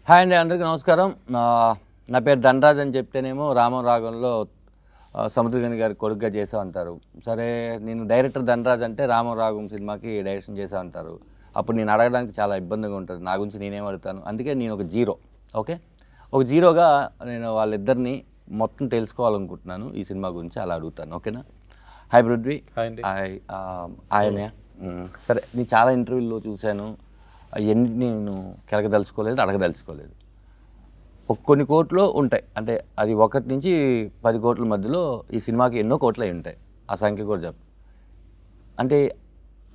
Hi అండి, అందరికీ నమస్కారం. నా పేరు ధనరాజ్ అని చెప్తేనేమో రామం రాగంలో సముద్రగని గారి కొడుకుగా చేసా అంటారు. సరే, నేను డైరెక్టర్ ధనరాజ్ అంటే రామం రాగం సినిమాకి డైరెక్షన్ చేసా అంటారు. అప్పుడు నేను అడగడానికి చాలా ఇబ్బందిగా ఉంటుంది. నా గురించి నేనేం అడుగుతాను? అందుకే నేను ఒక జీరో. ఓకే, ఒక జీరోగా నేను వాళ్ళిద్దరిని మొత్తం తెలుసుకోవాలనుకుంటున్నాను. ఈ సినిమా గురించి అలా అడుగుతాను. ఓకేనా? హాయ్ పృథ్వీ. హాయ్ ఆయనే. సరే, నేను చాలా ఇంటర్వ్యూల్లో చూశాను. అవన్నీ నేను కెలకదలుచుకోలేదు, అడగదలుచుకోలేదు. కొన్ని కోట్లు ఉంటాయి, అంటే అది 1 నుంచి 10 కోట్ల మధ్యలో ఈ సినిమాకి ఎన్నో కోట్లు అయి ఉంటాయి. ఆ సంఖ్య కూడా చెప్పు. అంటే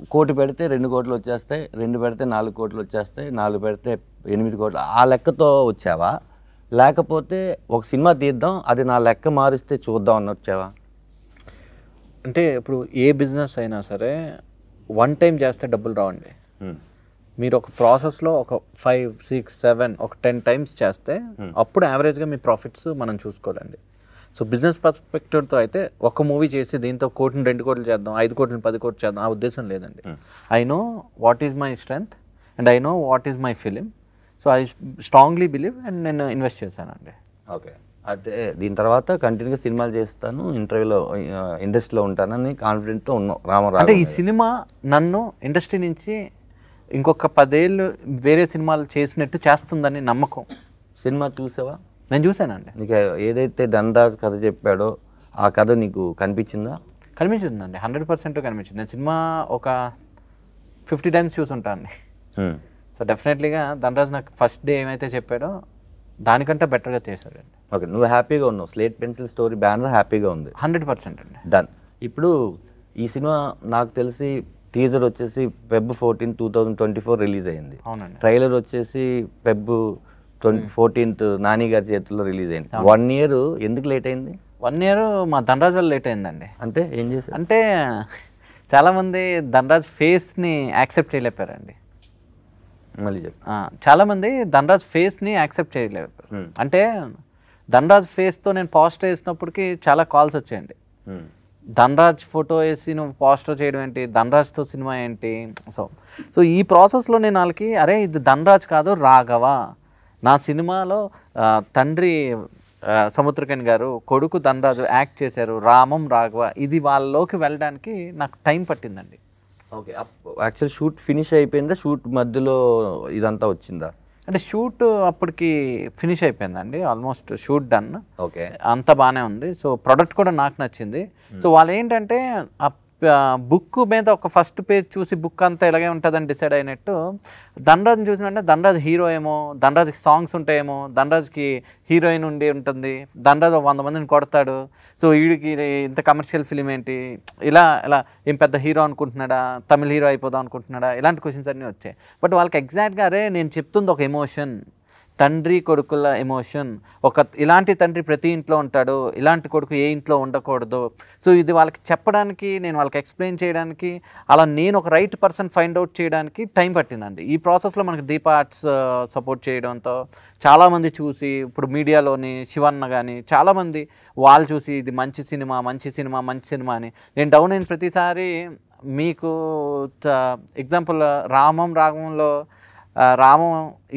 1 కోటి పెడితే 2 కోట్లు వచ్చేస్తాయి, 2 పెడితే 4 కోట్లు వచ్చేస్తాయి, 4 పెడితే 8 కోట్లు. ఆ లెక్కతో వచ్చావా, లేకపోతే ఒక సినిమా తీద్దాం అది నా లెక్క మారిస్తే చూద్దాం అన్న వచ్చావా? అంటే ఇప్పుడు ఏ బిజినెస్ అయినా సరే వన్ టైం చేస్తే డబ్బులు రావండి. మీరు ఒక ప్రాసెస్లో ఒక 5, 6, 7 ఒక 10 టైమ్స్ చేస్తే అప్పుడు యావరేజ్గా మీ ప్రాఫిట్స్ మనం చూసుకోవాలండి. సో బిజినెస్ పర్స్పెక్టివ్తో అయితే ఒక మూవీ చేసి దీంతో 1 కోటిని 2 కోట్లు చేద్దాం, 5 కోట్లని 10 కోట్లు చేద్దాం, ఆ ఉద్దేశం లేదండి. I know what is my strength and I know what is my film. So I strongly believe and నేను ఇన్వెస్ట్ చేశానండి. ఓకే, అంటే దీని తర్వాత కంటిన్యూగా సినిమాలు చేస్తాను, ఇండస్ట్రీలో ఉంటానని కాన్ఫిడెంట్తో ఉన్నాం. రామారావు అంటే ఈ సినిమా నన్ను ఇండస్ట్రీ నుంచి ఇంకొక 10 ఏళ్ళు వేరే సినిమాలు చేసినట్టు చేస్తుందని నమ్మకం. సినిమా చూసావా? నేను చూశానండి. నీకు ఏదైతే ధనరాజ్ కథ చెప్పాడో ఆ కథ నీకు కనిపించిందా? కనిపించిందండి, 100% కనిపించింది. నేను సినిమా ఒక 50 టైమ్స్ చూసుంటాను. సో డెఫినెట్లీగా ధనరాజ్ నాకు ఫస్ట్ డే ఏమైతే చెప్పాడో దానికంటే బెటర్గా చేశాడండి. ఓకే, నువ్వు హ్యాపీగా ఉన్నావు. స్లేట్ పెన్సిల్ స్టోరీ బ్యానర్ హ్యాపీగా ఉంది. 100% అండి. డన్. ఇప్పుడు ఈ సినిమా నాకు తెలిసి టీజర్ వచ్చేసి Feb 14, 2024 రిలీజ్ అయింది. అవునండి. ట్రైలర్ వచ్చేసి Feb 14 నాని గారి చేతుల్లో రిలీజ్ అయింది. 1 year ఎందుకు లేట్ అయింది? 1 year మా ధనరాజ్ వల్ల లేట్ అయిందండి. అంటే ఏం చేశారు? అంటే చాలామంది ధనరాజ్ ఫేస్ని యాక్సెప్ట్ చేయలేపారండి. మళ్ళీ చెప్పు. చాలామంది ధనరాజ్ ఫేస్ని యాక్సెప్ట్ చేయలేపారు. అంటే ధనరాజ్ ఫేస్తో నేను పోస్టర్ వేసినప్పటికీ చాలా కాల్స్ వచ్చాయండి. ధనరాజ్ ఫోటో వేసి నువ్వు పోస్టర్ చేయడం ఏంటి, ధనరాజ్తో సినిమా ఏంటి? సో ఈ ప్రాసెస్లో నేను వాళ్ళకి అరే ఇది ధనరాజ్ కాదు రాఘవ, నా సినిమాలో తండ్రి సముద్రకని గారు, కొడుకు ధనరాజు యాక్ట్ చేశారు, రామం రాఘవ, ఇది వాళ్ళలోకి వెళ్ళడానికి నాకు టైం పట్టిందండి. ఓకే, యాక్చువల్ షూట్ ఫినిష్ అయిపోయిందా? షూట్ మధ్యలో ఇదంతా వచ్చిందా? అంటే షూట్ అప్పటికి ఫినిష్ అయిపోయిందండి, ఆల్మోస్ట్ షూట్ డన్. ఓకే, అంతా బాగానే ఉంది. సో ప్రొడక్ట్ కూడా నాకు నచ్చింది. సో వాళ్ళు ఏంటంటే ఆ బుక్ మీద ఒక ఫస్ట్ పేజ్ చూసి బుక్ అంతా ఇలాగే ఉంటుందని డిసైడ్ అయినట్టు ధనరాజ్ని చూసినంటే ధనరాజ్ హీరో ఏమో, ధనరాజ్కి సాంగ్స్ ఉంటాయేమో, ధనరాజ్కి హీరోయిన్ ఉండి ఉంటుంది, ధనరాజ్ 100 మందిని కొడతాడు, సో వీడికి ఇంత కమర్షియల్ ఫిలిం ఏంటి, ఇలా ఏం పెద్ద హీరో అనుకుంటున్నాడా, తమిళ హీరో అయిపోదాం అనుకుంటున్నాడా, ఇలాంటి క్వశ్చన్స్ అన్నీ వచ్చాయి. బట్ వాళ్ళకి ఎగ్జాక్ట్గా అరే నేను చెప్తుంది ఒక ఎమోషన్, తండ్రి కొడుకుల ఎమోషన్, ఇలాంటి తండ్రి ప్రతి ఇంట్లో ఉంటాడు, ఇలాంటి కొడుకు ఏ ఇంట్లో ఉండకూడదు. సో ఇది వాళ్ళకి చెప్పడానికి, నేను వాళ్ళకి ఎక్స్ప్లెయిన్ చేయడానికి, అలా నేను ఒక రైట్ పర్సన్ ఫైండ్ అవుట్ చేయడానికి టైం పట్టిందండి. ఈ ప్రాసెస్లో మనకి దీప ఆర్ట్స్ సపోర్ట్ చేయడంతో చాలామంది చూసి, ఇప్పుడు మీడియాలోని శివన్న కానీ చాలామంది వాళ్ళు చూసి ఇది మంచి సినిమా మంచి సినిమా మంచి సినిమా అని, నేను డౌన్ అయిన ప్రతిసారి మీకు ఎగ్జాంపుల్ రామం రాగంలో రామం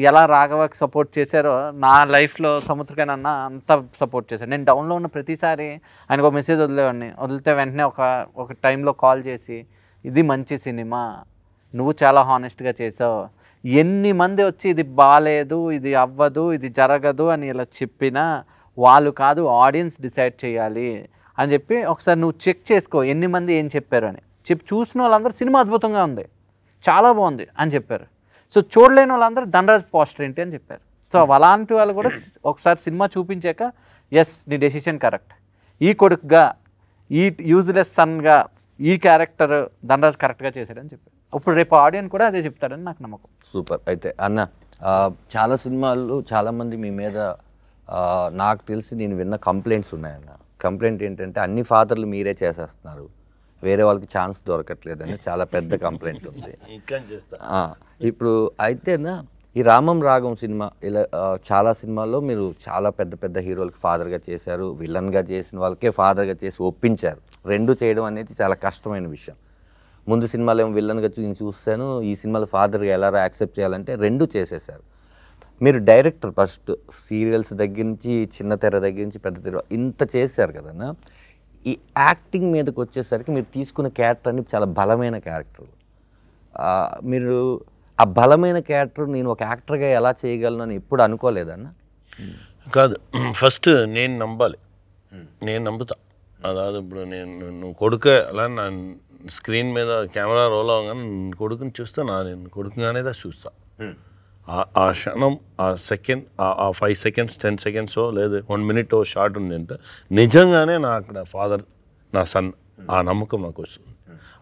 ఎలా రాఘవకి సపోర్ట్ చేశారో నా లైఫ్లో సముద్రకని అన్న అంత సపోర్ట్ చేశారు. నేను డౌన్లో ఉన్న ప్రతిసారి ఆయనకు ఒక మెసేజ్ వదిలేవాడిని. వదిలితే వెంటనే ఒక టైంలో కాల్ చేసి ఇది మంచి సినిమా, నువ్వు చాలా హానెస్ట్గా చేసావు, ఎన్ని మంది వచ్చి ఇది బాగాలేదు, ఇది అవ్వదు, ఇది జరగదు అని ఇలా చెప్పినా వాళ్ళు కాదు ఆడియన్స్ డిసైడ్ చేయాలి అని చెప్పి ఒకసారి నువ్వు చెక్ చేసుకో ఎన్ని మంది ఏం చెప్పారు అని చెప్పి చూసిన వాళ్ళందరూ సినిమా అద్భుతంగా ఉంది, చాలా బాగుంది అని చెప్పారు. సో చూడలేని వాళ్ళందరూ ధనరాజ్ పోస్టర్ ఏంటి అని చెప్పారు. సో అలాంటి వాళ్ళు కూడా ఒకసారి సినిమా చూపించాక ఎస్ నీ డెసిషన్ కరెక్ట్, ఈ కొడుకుగా, ఈ యూజ్లెస్ సన్గా ఈ క్యారెక్టర్ ధనరాజ్ కరెక్ట్గా చేశాడని చెప్పారు. ఇప్పుడు రేపు ఆడియన్స్ కూడా అదే చెప్తాడని నాకు నమ్మకం. సూపర్. అయితే అన్న, చాలా సినిమాలు చాలామంది మీ మీద నాకు తెలిసి నేను విన్న కంప్లైంట్స్ ఉన్నాయన్న. కంప్లైంట్ ఏంటంటే అన్ని ఫాదర్లు మీరే చేసేస్తున్నారు, వేరే వాళ్ళకి ఛాన్స్ దొరకట్లేదని చాలా పెద్ద కంప్లైంట్ ఉంది. ఇప్పుడు అయితేనా ఈ రామం రాగం సినిమా ఇలా చాలా సినిమాల్లో మీరు చాలా పెద్ద పెద్ద హీరోలకి ఫాదర్గా చేశారు, విలన్గా చేసిన వాళ్ళకే ఫాదర్గా చేసి ఒప్పించారు. 2 చేయడం అనేది చాలా కష్టమైన విషయం. ముందు సినిమాలో ఏమో విలన్గా చూస్తాను, ఈ సినిమాలో ఫాదర్గా ఎలా యాక్సెప్ట్ చేయాలంటే 2 చేసేసారు. మీరు డైరెక్టర్ ఫస్ట్ సీరియల్స్ దగ్గర నుంచి చిన్న తెర దగ్గర నుంచి పెద్ద తెర ఇంత చేశారు కదన్నా. ఈ యాక్టింగ్ మీదకి వచ్చేసరికి మీరు తీసుకున్న క్యారెక్టర్ అన్ని చాలా బలమైన క్యారెక్టర్. మీరు ఆ బలమైన క్యారెక్టర్ నేను ఒక యాక్టర్గా ఎలా చేయగలను అని ఎప్పుడు అనుకోలేదన్న? కాదు, ఫస్ట్ నేను నమ్మాలి, నేను నమ్ముతా. అదాదు ఇప్పుడు నువ్వు కొడుకు అలా నా స్క్రీన్ మీద కెమెరా రోల్ అవ్వగానే కొడుకుని చూస్తా, నేను కొడుకుగానే చూస్తా. ఆ క్షణం, ఆ సెకండ్, ఆ 5 seconds 10 seconds లేదు 1 minute షార్ట్ ఉంది అంటే నిజంగానే నా అక్కడ ఫాదర్ నా సన్ ఆ నమ్మకం నాకు వస్తుంది.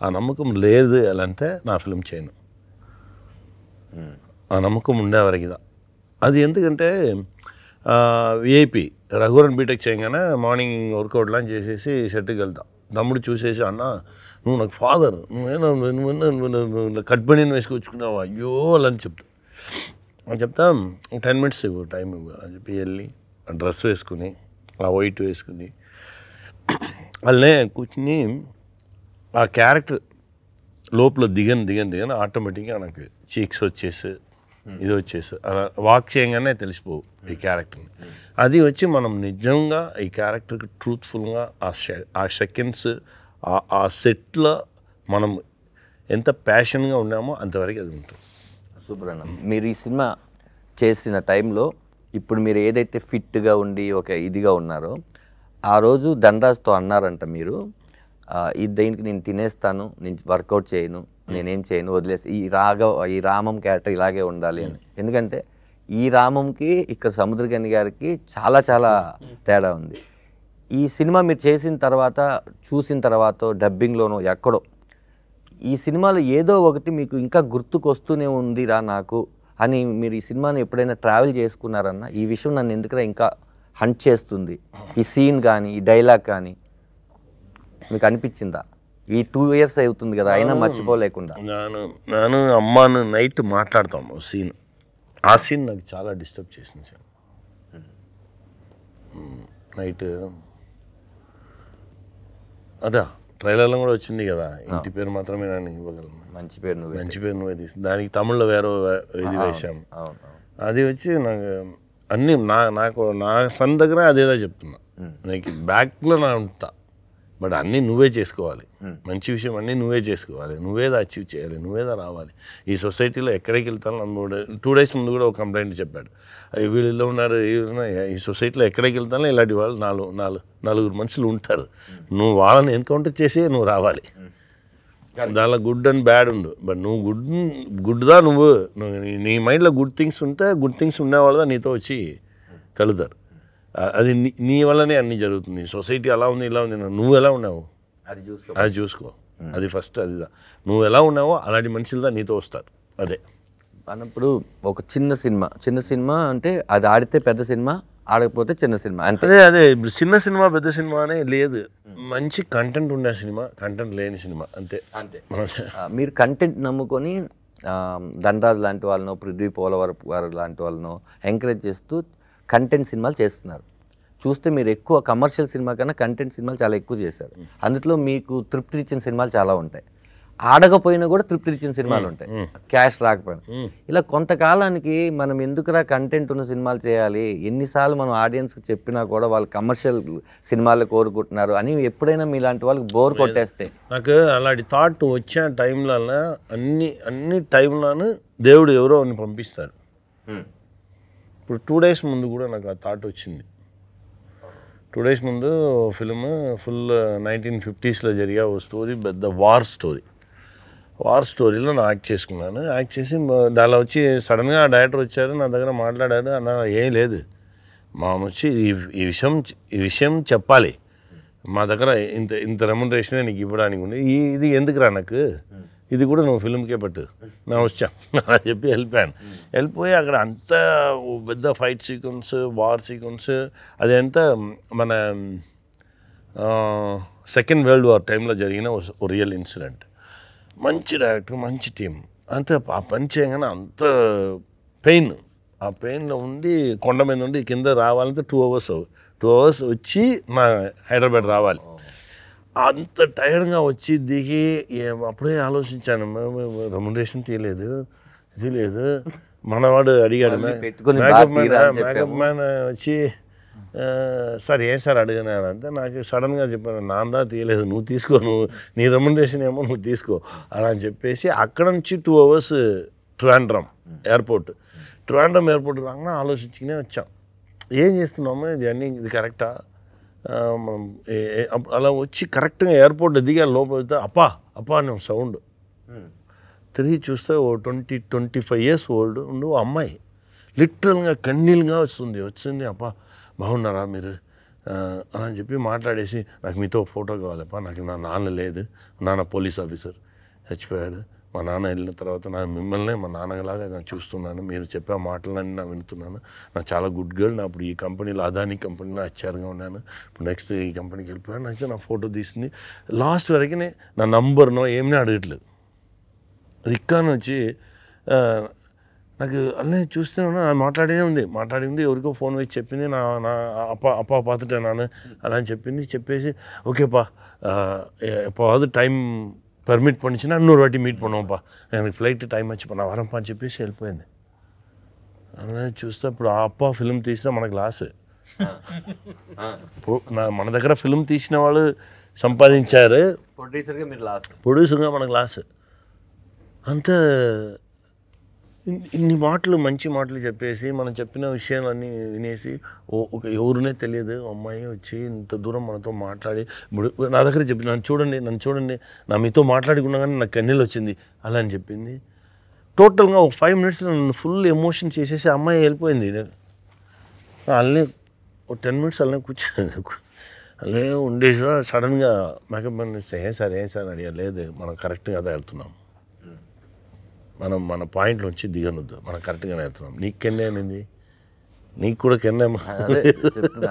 ఆ నమ్మకం లేదు ఎలా అంటే నా ఫిల్మ్ చేయను. ఆ నమ్మకం ఉండేవరకిదా అది. ఎందుకంటే విఐపి రఘువరన్ బీటెక్ చేయగానే మార్నింగ్ వర్కౌట్లా చేసేసి షెట్కి వెళ్తా. తమ్ముడు చూసేసి అన్న నువ్వు నాకు ఫాదర్, నువ్వేనా కట్ బనీని వేసుకొచ్చుకున్నావు అయ్యో అలా అని చెప్తా 10 minutes ఇవ్వు టైం ఇవ్వు అని చెప్పి వెళ్ళి ఆ డ్రెస్ వేసుకుని ఆ వైట్ వేసుకుని వాళ్ళనే కూర్చుని ఆ క్యారెక్టర్ లోపల దిగని ఆటోమేటిక్గా నాకు చీక్స్ వచ్చేసి ఇది వచ్చేసి అలా వాక్ చేయగానే తెలిసిపోవు ఈ క్యారెక్టర్ని. అది వచ్చి మనం నిజంగా ఈ క్యారెక్టర్కి ట్రూత్ఫుల్గా ఆ సెకండ్స్ ఆ సెట్లో మనం ఎంత ప్యాషన్గా ఉన్నామో అంతవరకు అది ఉంటుంది. సూపర్ అన్న. మీరు ఈ సినిమా చేసిన టైంలో ఇప్పుడు మీరు ఏదైతే ఫిట్గా ఉండి ఒక ఇదిగా ఉన్నారో ఆ రోజు ధనరాజ్తో అన్నారంట మీరు, దీనికి నేను తినేస్తాను, నేను వర్కౌట్ చేయను, నేనేం చేయను, వదిలేసి ఈ రామం క్యారెక్టర్ ఇలాగే ఉండాలి అని. ఎందుకంటే ఈ రామంకి ఇక్కడ సముద్రగని గారికి చాలా చాలా తేడా ఉంది. ఈ సినిమా మీరు చేసిన తర్వాత చూసిన తర్వాత డబ్బింగ్లోనో ఎక్కడో ఈ సినిమాలో ఏదో ఒకటి మీకు ఇంకా గుర్తుకు వస్తూనే ఉందిరా నాకు అని మీరు ఈ సినిమాని ఎప్పుడైనా ట్రావెల్ చేసుకున్నారన్న? ఈ విషయం నన్ను ఎందుకంటే ఇంకా హంట్ చేస్తుంది, ఈ సీన్ కానీ ఈ డైలాగ్ కానీ మీకు అనిపించిందా? ఈ 2 years అవుతుంది కదా అయినా మర్చిపోలేకుండా. నేను అమ్మాను నైట్ మాట్లాడతాము సీన్, ఆ సీన్ నాకు చాలా డిస్టర్బ్ చేసింది సార్. నైట్ అదా ట్రైలర్లో కూడా వచ్చింది కదా, ఇంటి పేరు మాత్రమే నేను ఇవ్వగలను, మంచి పేరు నువ్వే తీసి దానికి తమిళ్లో వేరే ఇది వేసాము. అది వచ్చి నాకు అన్నీ నా సన్ దగ్గర అదేదో చెప్తున్నా, నాకు బ్యాక్లో నా ఉంటా, బట్ అన్నీ నువ్వే చేసుకోవాలి, మంచి విషయం అన్నీ నువ్వే చేసుకోవాలి, నువ్వేదా అచీవ్ చేయాలి, నువ్వేదా రావాలి. ఈ సొసైటీలో ఎక్కడికి వెళ్తాను నన్ను 2 days ముందు కూడా ఒక కంప్లైంట్ చెప్పాడు, వీళ్ళు ఉన్నారు ఈ సొసైటీలో ఎక్కడికి వెళ్తానో ఇలాంటి వాళ్ళు 4 మనుషులు ఉంటారు, నువ్వు వాళ్ళని ఎన్కౌంటర్ చేసి నువ్వు రావాలి. దానిలో గుడ్ అండ్ బ్యాడ్ ఉండు, బట్ నువ్వు గుడ్దా నువ్వు నీ మైండ్లో గుడ్ థింగ్స్ ఉంటే గుడ్ థింగ్స్ ఉండేవాళ్ళదా నీతో వచ్చి కలుతారు. అది నీ వల్లనే అన్నీ జరుగుతుంది. సొసైటీ అలా ఉంది ఇలా ఉంది, నువ్వు ఎలా ఉన్నావు అది చూసుకో, అది ఫస్ట్. అది నువ్వు ఎలా ఉన్నావో అలాంటి మనుషులదా నీతో వస్తారు. అదే అన్నప్పుడు ఒక చిన్న సినిమా అంటే అది ఆడితే పెద్ద సినిమా, ఆడకపోతే చిన్న సినిమా అంతే. అదే చిన్న సినిమా పెద్ద సినిమా అనే లేదు, మంచి కంటెంట్ ఉండే సినిమా, కంటెంట్ లేని సినిమా అంతే. మీరు కంటెంట్ నమ్ముకొని ధనరాజ్ లాంటి వాళ్ళను, పృథ్వీ పోలవరపు గారు లాంటి వాళ్ళను ఎంకరేజ్ చేస్తూ కంటెంట్ సినిమాలు చేస్తున్నారు. చూస్తే మీరు ఎక్కువ కమర్షియల్ సినిమా కన్నా కంటెంట్ సినిమాలు చాలా ఎక్కువ చేశారు. అందులో మీకు తృప్తినిచ్చిన సినిమాలు చాలా ఉంటాయి, ఆడకపోయినా కూడా తృప్తినిచ్చిన సినిమాలు ఉంటాయి, క్యాష్ రాకపోయినా. ఇలా కొంతకాలానికి మనం ఎందుకురా కంటెంట్ ఉన్న సినిమాలు చేయాలి, ఎన్నిసార్లు మనం ఆడియన్స్కి చెప్పినా కూడా వాళ్ళు కమర్షియల్ సినిమాలు కోరుకుంటున్నారు అని ఎప్పుడైనా మీలాంటి వాళ్ళకి బోర్ కొట్టేస్తే? నాకు అలాంటి థాట్ వచ్చే టైంలో అన్ని టైంలోనూ దేవుడు ఎవరో అని పంపిస్తాడు. ఇప్పుడు 2 days ముందు కూడా నాకు ఆ థాట్ వచ్చింది. 2 days ముందు ఫిల్మ్ ఫుల్ 1950s జరిగే ఓ స్టోరీ, పెద్ద వార్ స్టోరీలో నేను యాక్ట్ చేసుకున్నాను. యాక్ట్ చేసి దానిలో వచ్చి సడన్గా ఆ డైరెక్టర్ వచ్చారు, నా దగ్గర మాట్లాడారు, అన్న ఏం లేదు మా వచ్చి ఈ విషయం చెప్పాలి, మా దగ్గర ఇంత రెమ్యునరేషన్ నీకు ఇవ్వడానికి ఉంది, ఇది ఎందుకురా నాకు, ఇది కూడా నువ్వు ఫిల్మ్కే పెట్టు, నా వచ్చా అని చెప్పి వెళ్ళిపోయి అక్కడ అంత పెద్ద ఫైట్ సీక్వెన్స్, వార్ సీక్వెన్స్, అదంతా మన సెకండ్ వరల్డ్ వార్ టైంలో జరిగిన ఓ రియల్ ఇన్సిడెంట్. మంచి డైరెక్టర్, మంచి టీం, అంత ఆ పని చేయగానే అంత ఆ పెయిన్లో ఉండి కొండ మీద నుండి కింద రావాలంటే 2 hours వచ్చి నా హైదరాబాద్ రావాలి. అంత టైర్డ్గా వచ్చి దిగి అప్పుడే ఆలోచించాను, రెమ్యునరేషన్ తీయలేదు, తెలియదు. మనవాడు అడిగాడు, పెట్టుకుని మేకప్ మ్యాన్ వచ్చి సార్ ఏం సార్ అడిగినాడు అంటే నాకు సడన్గా చెప్పాను, నాందా తీయలేదు, నువ్వు తీసుకో, నీ రెమ్యునరేషన్ ఏమో నువ్వు తీసుకో అలా అని చెప్పేసి అక్కడ నుంచి 2 hours ట్రివాండ్రం ఎయిర్పోర్ట్ రాగానే ఆలోచించుకునే వచ్చాం, ఏం చేస్తున్నాము ఇది కరెక్టా, అలా వచ్చి కరెక్ట్గా ఎయిర్పోర్ట్ దిగా లోపల వెళ్తే అప్పా అని సౌండ్. తిరిగి చూస్తే ఓ 20-25 years ఓల్డ్ ఉండు అమ్మాయి లిటరల్గా కన్నీళ్ళుగా వచ్చింది. అప్పా బాగున్నారా మీరు అలా అని చెప్పి మాట్లాడేసి, నాకు మీతో ఫోటో కావాలప్పా, నాకు నా నాన్న లేదు, నాన్న పోలీస్ ఆఫీసర్ చచ్చిపోయాడు, మా నాన్న వెళ్ళిన తర్వాత నా మిమ్మల్ని మా నాన్నలాగా నేను చూస్తున్నాను, మీరు చెప్పే మాటలన్నీ నా వింటున్నాను, నాకు చాలా గుడ్ గర్ల్, నా ఇప్పుడు ఈ కంపెనీలో అదానీ కంపెనీలో హెచ్ఆర్గా ఉన్నాను, ఇప్పుడు నెక్స్ట్ ఈ కంపెనీకి వెళ్ళిపోయాను నాకు నా ఫోటో తీసింది. లాస్ట్ వరకు నా నంబర్నో ఏమీ అడగట్లేదు. అది ఇక్కాని వచ్చి నాకు అన్నీ చూస్తూనే ఉన్నా, మాట్లాడి ఉంది ఎవరికో ఫోన్ వేసి చెప్పింది, నా అప్పా పాతుటే నాన్న అలా అని చెప్పేసి ఓకేపా எப்போவாவது டைம் பர்மிட் பண்ணிச்சுன்னா இன்னொரு வாட்டி மீட் பண்ணுவோம்ப்பா, எனக்கு ఫ్లైట్ టైం వచ్చి నా వరంపా అని చెప్పేసి వెళ్ళిపోయింది. అలా చూస్తే ఇప్పుడు ఆ అప్ప ఫిల్మ్ తీసినా మనకు లాస్. మన దగ్గర ఫిల్మ్ తీసిన వాళ్ళు సంపాదించారు, ప్రొడ్యూసర్గా మనకు లాస్. అంతే ఇన్ని మాటలు మంచి మాటలు చెప్పేసి మనం చెప్పిన విషయాలన్నీ వినేసి ఎవరునే తెలియదు అమ్మాయి వచ్చి ఇంత దూరం మనతో మాట్లాడి నా దగ్గర చెప్పి నన్ను చూడండి నా మీతో మాట్లాడుకున్నా కానీ నాకు కన్నీళ్ళు వచ్చింది అలా అని చెప్పింది. టోటల్గా ఒక 5 minutes నన్ను ఫుల్ ఎమోషన్ చేసేసి అమ్మాయి వెళ్ళిపోయింది. అలానే ఒక 10 minutes అలానే కూర్చోండి, అలానే ఉండేసి సడన్గా మేకప్ ఏం సార్ అడిగా, లేదు మనం కరెక్ట్గా అదే వెళ్తున్నాం, మన పాయింట్ నుంచి దిగనొద్దు, మనం కరెక్ట్గానే వెళ్తున్నాం. నీకు కెన్నే అనింది, నీకు కూడా కెన్నే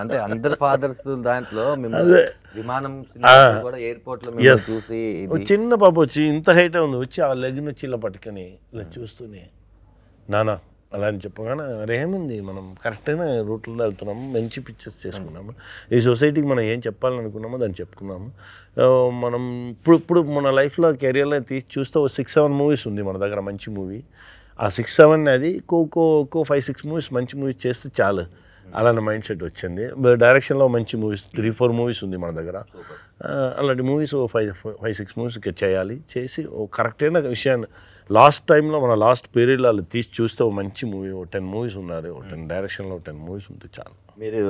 అంటే అందరు ఫాదర్స్ దాంట్లో విమానం ఎయిర్పోర్ట్ లో చూసి చిన్న పాప వచ్చి ఇంత హైట్ ఉంది, వచ్చి ఆ లెగ్ నుంచి ఇలా పట్టుకొని ఇలా చూస్తూనే నానా అలా అని చెప్పగానే ఏముంది మనం కరెక్ట్గా రూట్లో వెళ్తున్నాము, మంచి పిక్చర్స్ చేసుకున్నాము, ఈ సొసైటీకి మనం ఏం చెప్పాలనుకున్నామో దాన్ని చెప్పుకున్నాము. మనం ఇప్పుడు మన లైఫ్లో కెరియర్లో తీసి చూస్తే 6-7 movies ఉంది మన దగ్గర, మంచి మూవీ. ఆ 6-7 అది ఒక్కో 5-6 movies మంచి మూవీస్ చేస్తే చాలు అలాంటి మైండ్ సెట్ వచ్చింది. డైరెక్షన్లో మంచి మూవీస్ 3-4 movies ఉంది మన దగ్గర. అలాంటి మూవీస్ 5-6 movies చేయాలి, చేసి కరెక్ట్ అయిన విషయాన్ని లాస్ట్ టైంలో మన లాస్ట్ పీరియడ్లో వాళ్ళు తీసి చూస్తే మంచి మూవీ 10 movies ఉన్నారు, 10 డైరెక్షన్లో 10 movies ఉంటే చాలు. మీరు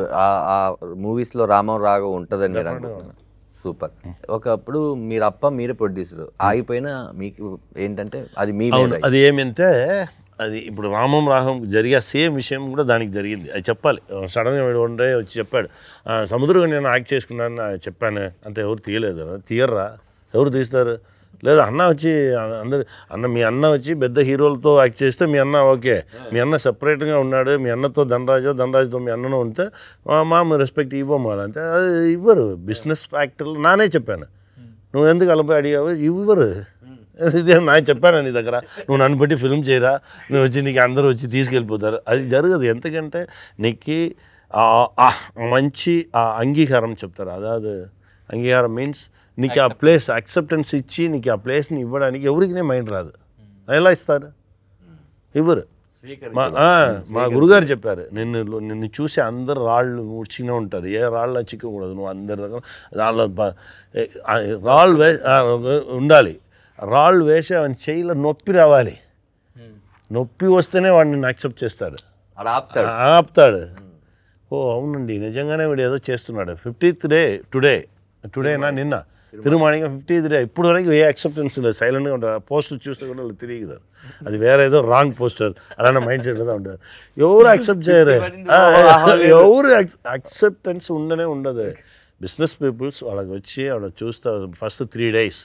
ఆ మూవీస్లో రామం రాఘవ్ ఉంటుందని మీరు అనుకుంటున్నారు. సూపర్. ఒకప్పుడు మీరే ప్రొడ్యూసర్ ఆగిపోయినా మీకు ఏంటంటే అది మీ అది ఏమంటే అది ఇప్పుడు రామం రాఘవం జరిగే సేమ్ విషయం కూడా దానికి జరిగింది, అది చెప్పాలి. సడన్గా వన్ డే వచ్చి చెప్పాడు, సముద్రంగా నేను యాక్ట్ చేసుకున్నాను చెప్పాను అంతే, ఎవరు తీయలేదు, తీయర్రా ఎవరు తీస్తారు, లేదు అన్న వచ్చి మీ అన్న వచ్చి పెద్ద హీరోలతో యాక్ట్ చేస్తే మీ అన్న ఓకే, మీ అన్న సెపరేట్గా ఉన్నాడు, మీ అన్నతో ధనరాజుతో మీ అన్నను ఉంటే మా రెస్పెక్ట్ ఇవ్వము అంటే అది ఇవ్వరు. బిజినెస్ ఫ్యాక్టర్లు నానే చెప్పాను, నువ్వు ఎందుకు అలపై అడిగావు, ఇవ్వరు. ఇదే నాకు చెప్పాను నీ దగ్గర, నువ్వు నన్ను బట్టి ఫిల్మ్ చేయరా, నువ్వు వచ్చి నీకు అందరూ వచ్చి తీసుకెళ్ళిపోతారు, అది జరగదు. ఎందుకంటే నీకు మంచి అంగీకారం చెప్తారు, అదాదు అంగీకారం మీన్స్ నీకు ఆ ప్లేస్ యాక్సెప్టెన్స్ ఇచ్చి నీకు ఆ ప్లేస్ని ఇవ్వడానికి ఎవరికి మైండ్ రాదు, ఎలా ఇస్తారు, ఇవ్వరు. మా గురుగారు చెప్పారు, నిన్ను చూసి అందరు రాళ్ళు చిన్న ఉంటారు, ఏ రాళ్ళ చిక్కకూడదు, నువ్వు అందరి దగ్గర రాళ్ళు ఉండాలి, రాళ్ళు వేసి అవన్నీ చేయిలో నొప్పి రావాలి, నొప్పి వస్తేనే వాడిని యాక్సెప్ట్ చేస్తాడు, ఆపుతాడు. ఓ అవునండి నిజంగానే వీడు ఏదో చేస్తున్నాడు. 50th day టుడేనా నిన్న తిరుమాణిగా 50th day ఇప్పుడు వరకు ఏ యాక్సెప్టెన్స్ లేదు, సైలెంట్గా ఉంటారు. పోస్టర్ చూస్తే కూడా వాళ్ళు తిరిగిదారు, అది వేరే ఏదో రాంగ్ పోస్టర్ అలానే మైండ్ సెట్గా ఉంటారు. ఎవరు యాక్సెప్ట్ చేయరు, ఎవరు యాక్సెప్టెన్స్ ఉండదు. బిజినెస్ పీపుల్స్ వాళ్ళకి వచ్చి వాళ్ళకి చూస్తారు. First 3 days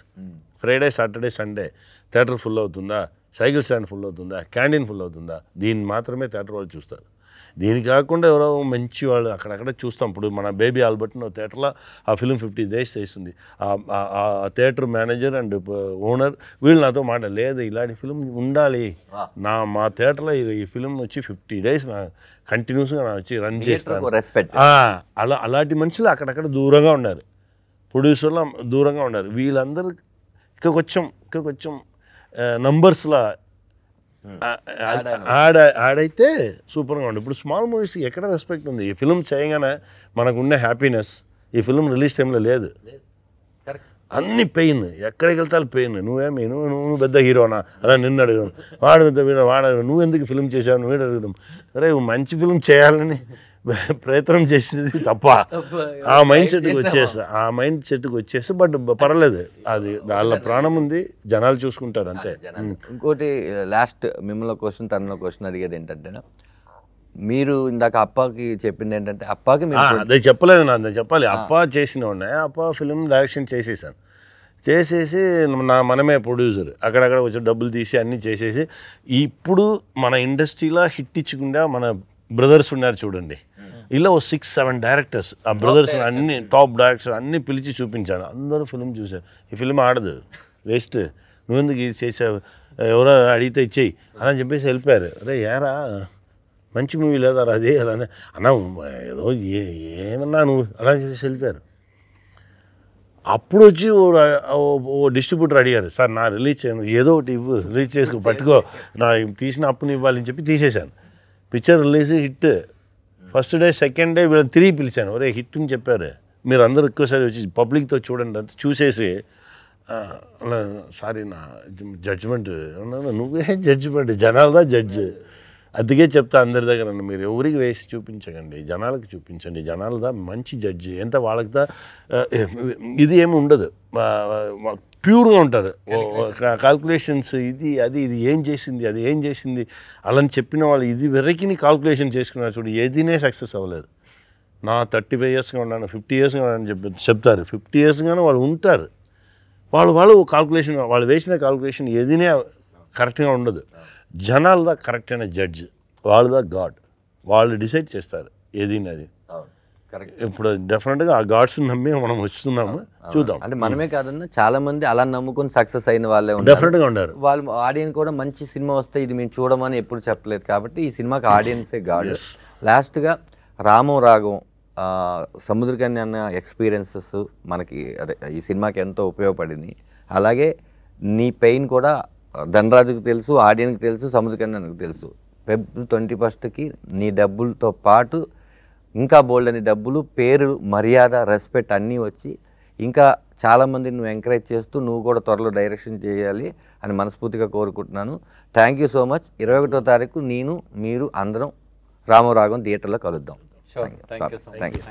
Friday Saturday Sunday theatre full అవుతుందా, సైకిల్ స్టాండ్ ఫుల్ అవుతుందా, క్యాంటీన్ ఫుల్ అవుతుందా, దీన్ని మాత్రమే థియేటర్ వాళ్ళు చూస్తారు. దీని కాకుండా ఎవరో మంచి వాళ్ళు అక్కడక్కడ చూస్తాం. ఇప్పుడు మన బేబీ ఆల్బర్ట్ థియేటర్లో ఆ ఫిలిం 50 days చేస్తుంది. ఆ థియేటర్ మేనేజర్ అండ్ ఓనర్ వీళ్ళు నాతో లేదు ఇలాంటి ఫిలిం ఉండాలి, మా థియేటర్లో ఈ ఫిలిం వచ్చి 50 days నా కంటిన్యూస్గా నా వచ్చి రన్ చేస్తాను. అలాంటి మనుషులు అక్కడక్కడ దూరంగా ఉన్నారు, ప్రొడ్యూసర్లు దూరంగా ఉన్నారు. వీళ్ళందరూ ఇంకా కొంచెం నంబర్స్లో ఆడైతే సూపర్గా ఉంది. ఇప్పుడు స్మాల్ మూవీస్కి ఎక్కడ రెస్పెక్ట్ ఉంది? ఈ ఫిల్మ్ చేయగానే మనకున్న హ్యాపీనెస్ ఈ ఫిల్మ్ రిలీజ్ టైంలో లేదు. అన్ని పెయిన్, ఎక్కడికి వెళ్తా పెయిన్. నువ్వేమి నువ్వు పెద్ద హీరోనా అలా నిన్ను అడగడం, వాడు పెద్ద వాడు నువ్వు ఎందుకు ఫిల్మ్ చేసావు నువ్వు అడగడం. అరే మంచి ఫిల్మ్ చేయాలని ప్రయత్నం చేసినది తప్ప ఆ మైండ్ సెట్కి వచ్చేసి బట్ పర్లేదు, అది వాళ్ళ ప్రాణం ఉంది, జనాలు చూసుకుంటారు అంతే. ఇంకోటి లాస్ట్ మిమ్మల్ని క్వశ్చన్ తనలో క్వశ్చన్ అడిగేది ఏంటంటే, మీరు ఇందాక అప్పాకి చెప్పింది ఏంటంటే, అప్పాకి అదే చెప్పలేదు నా చెప్పాలి. అప్పా చేసిన ఉన్నాయి, అప్పా ఫిల్మ్ డైరెక్షన్ చేసేసాను, చేసేసి మనమే ప్రొడ్యూసర్, అక్కడక్కడ వచ్చి డబ్బులు తీసి అన్నీ చేసేసి ఇప్పుడు మన ఇండస్ట్రీలో హిట్ ఇచ్చకుండా మన బ్రదర్స్ ఉన్నారు చూడండి, ఇలా 6-7 డైరెక్టర్స్, ఆ బ్రదర్స్ అన్ని టాప్ డైరెక్టర్స్ అన్నీ పిలిచి చూపించాను. అందరూ ఫిల్మ్ చూశారు. ఈ ఫిల్మ్ ఆడదు, వేస్ట్, నువ్వెందుకు ఇది చేసావు, ఎవరో అడిగితే ఇచ్చేయి అలా చెప్పేసి వెళ్ళిపోయారు. అరే ఏరా మంచి మూవీ లేదా అది అలానే అన్నా ఏదో ఏమన్నా నువ్వు అలా చెప్పేసి వెళ్ళిపోయారు. అప్పుడు వచ్చి ఓ డిస్ట్రిబ్యూటర్ అడిగారు, సార్ నా రిలీజ్ చేయను, ఏదో ఒకటి ఇవ్వు, రిలీజ్ చేసుకో, పట్టుకో, నా తీసిన అప్పుని ఇవ్వాలని చెప్పి తీసేశాను. Picture release hit. First day second day వీళ్ళని తిరిగి పిలిచాను, ఒరే హిట్ అని చెప్పారు, మీరు అందరూ ఎక్కువసారి వచ్చి పబ్లిక్తో చూడండి అంత చూసేసి అలా సారీ నా జడ్జిమెంట్. నువ్వే జడ్జిమెంట్, జనాలదా జడ్జ్. అందుకే చెప్తా అందరి దగ్గర, మీరు ఎవరికి వేసి చూపించకండి, జనాలకు చూపించండి, జనాలదా మంచి జడ్జి. ఎంత వాళ్ళకిదా ఇది ఏమి ఉండదు, ప్యూర్గా ఉంటారు. కాల్కులేషన్స్ ఇది అది ఇది ఏం చేసింది అది ఏం చేసింది అలా చెప్పిన వాళ్ళు ఇది వెరకిని కాల్కులేషన్ చేసుకున్నారు చూడు, ఏదీనే సక్సెస్ అవ్వలేదు. నా 35 ఇయర్స్గా ఉన్నాను, 50 ఇయర్స్గా ఉన్నాను చెప్తారు. 50 ఇయర్స్గానే వాళ్ళు ఉంటారు. వాళ్ళు కాల్కులేషన్, వాళ్ళు వేసిన కాల్కులేషన్ ఏదీనే కరెక్ట్గా ఉండదు. జనాలదా కరెక్ట్ అయిన జడ్జ్, వాళ్ళదా గాడ్, వాళ్ళు డిసైడ్ చేస్తారు ఏదైనా అది. ఇప్పుడు డెఫినెట్గా ఆ గాడ్స్ని నమ్మి మనం వస్తున్నాము, చూద్దాం. అంటే మనమే కాదన్నా చాలా మంది అలా నమ్ముకొని సక్సెస్ అయిన వాళ్ళే డెఫినెట్గా ఉన్నారు. వాళ్ళు ఆడియన్స్ కూడా మంచి సినిమా వస్తే ఇది మేము చూడమని ఎప్పుడు చెప్పలేదు, కాబట్టి ఈ సినిమాకి ఆడియన్సే గాడ్. లాస్ట్గా రామం రాగం సముద్రకన్య అన్న ఎక్స్పీరియన్సెస్ మనకి అదే ఈ సినిమాకి ఎంతో ఉపయోగపడింది. అలాగే నీ పెయిన్ కూడా ధనరాజుకి తెలుసు, ఆడియన్కి తెలుసు, సముద్రకన్యకి తెలుసు. Feb 21కి నీ డబ్బులతో పాటు ఇంకా బోల్డ్ అని డబ్బులు, పేరు, మర్యాద, రెస్పెక్ట్ అన్నీ వచ్చి ఇంకా చాలామంది నువ్వు ఎంకరేజ్ చేస్తూ నువ్వు కూడా త్వరలో డైరెక్షన్ చేయాలి అని మనస్ఫూర్తిగా కోరుకుంటున్నాను. Thank you so much. 21వ తారీఖు నేను మీరు అందరం రామరాగం థియేటర్లో కలుద్దాం. Thank you.